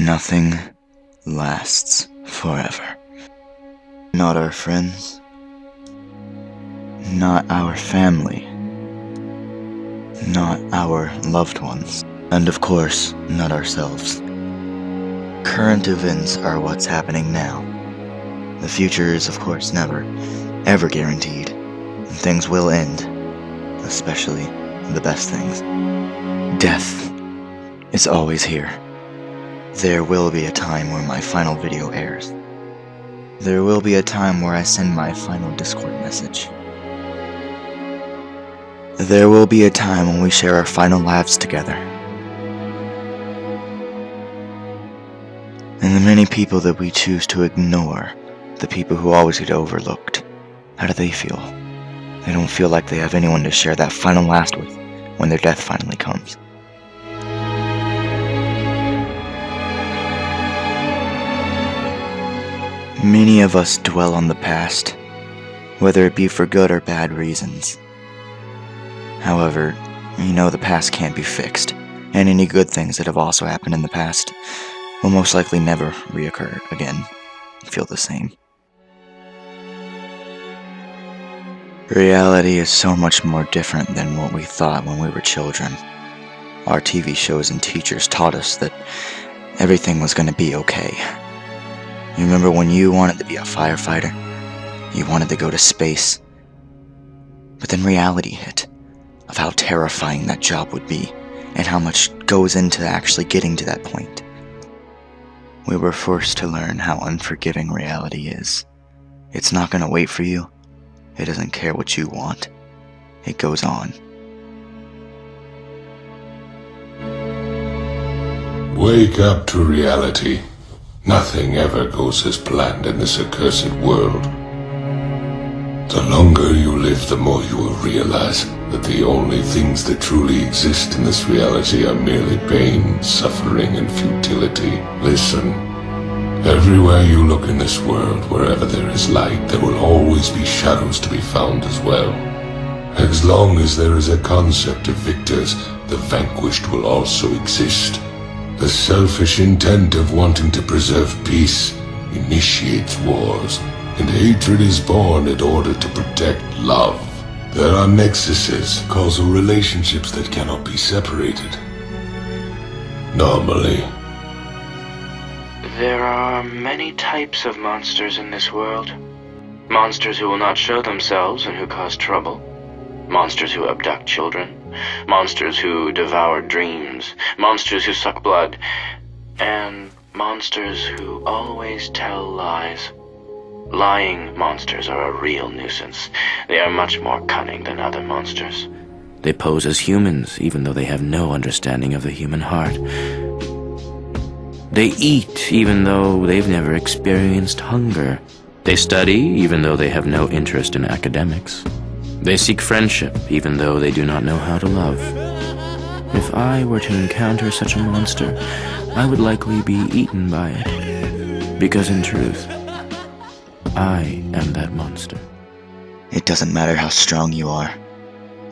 Nothing lasts forever. Not our friends. Not our family. Not our loved ones. And of course, not ourselves. Current events are what's happening now. The future is, of course, never, ever guaranteed. And things will end. Especially the best things. Death is always here. There will be a time where my final video airs. There will be a time where I send my final Discord message. There will be a time when we share our final lives together. And the many people that we choose to ignore, the people who always get overlooked, how do they feel? They don't feel like they have anyone to share that final last with when their death finally comes. Many of us dwell on the past, whether it be for good or bad reasons. However, you know the past can't be fixed, and any good things that have also happened in the past will most likely never reoccur again and feel the same. Reality is so much more different than what we thought when we were children. Our TV shows and teachers taught us that everything was going to be okay. You remember when you wanted to be a firefighter? You wanted to go to space. But then reality hit, of how terrifying that job would be, and how much goes into actually getting to that point. We were forced to learn how unforgiving reality is. It's not going to wait for you. It doesn't care what you want. It goes on. Wake up to reality. Nothing ever goes as planned in this accursed world. The longer you live, the more you will realize that the only things that truly exist in this reality are merely pain, suffering, and futility. Listen. Everywhere you look in this world, wherever there is light, there will always be shadows to be found as well. As long as there is a concept of victors, the vanquished will also exist. The selfish intent of wanting to preserve peace initiates wars, and hatred is born in order to protect love. There are nexuses, causal relationships that cannot be separated. Normally. There are many types of monsters in this world. Monsters who will not show themselves and who cause trouble. Monsters who abduct children. Monsters who devour dreams. Monsters who suck blood. And monsters who always tell lies. Lying monsters are a real nuisance. They are much more cunning than other monsters. They pose as humans, even though they have no understanding of the human heart. They eat, even though they've never experienced hunger. They study, even though they have no interest in academics. They seek friendship, even though they do not know how to love. If I were to encounter such a monster, I would likely be eaten by it. Because in truth, I am that monster. It doesn't matter how strong you are.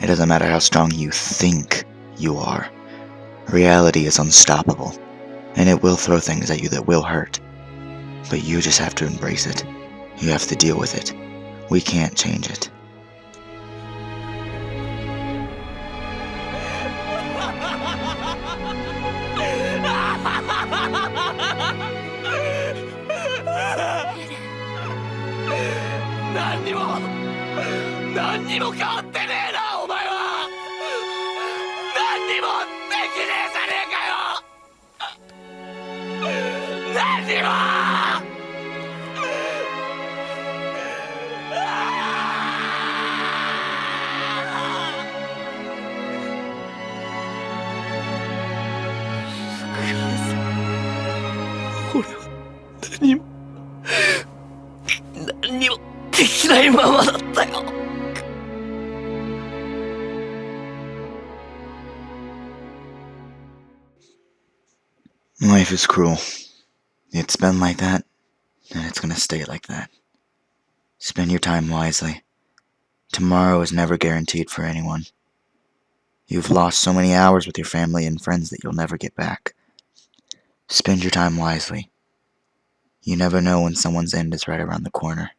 It doesn't matter how strong you think you are. Reality is unstoppable, and it will throw things at you that will hurt. But you just have to embrace it. You have to deal with it. We can't change it. Life is cruel. It's been like that, and it's gonna stay like that. Spend your time wisely. Tomorrow is never guaranteed for anyone. You've lost so many hours with your family and friends that you'll never get back. Spend your time wisely. You never know when someone's end is right around the corner.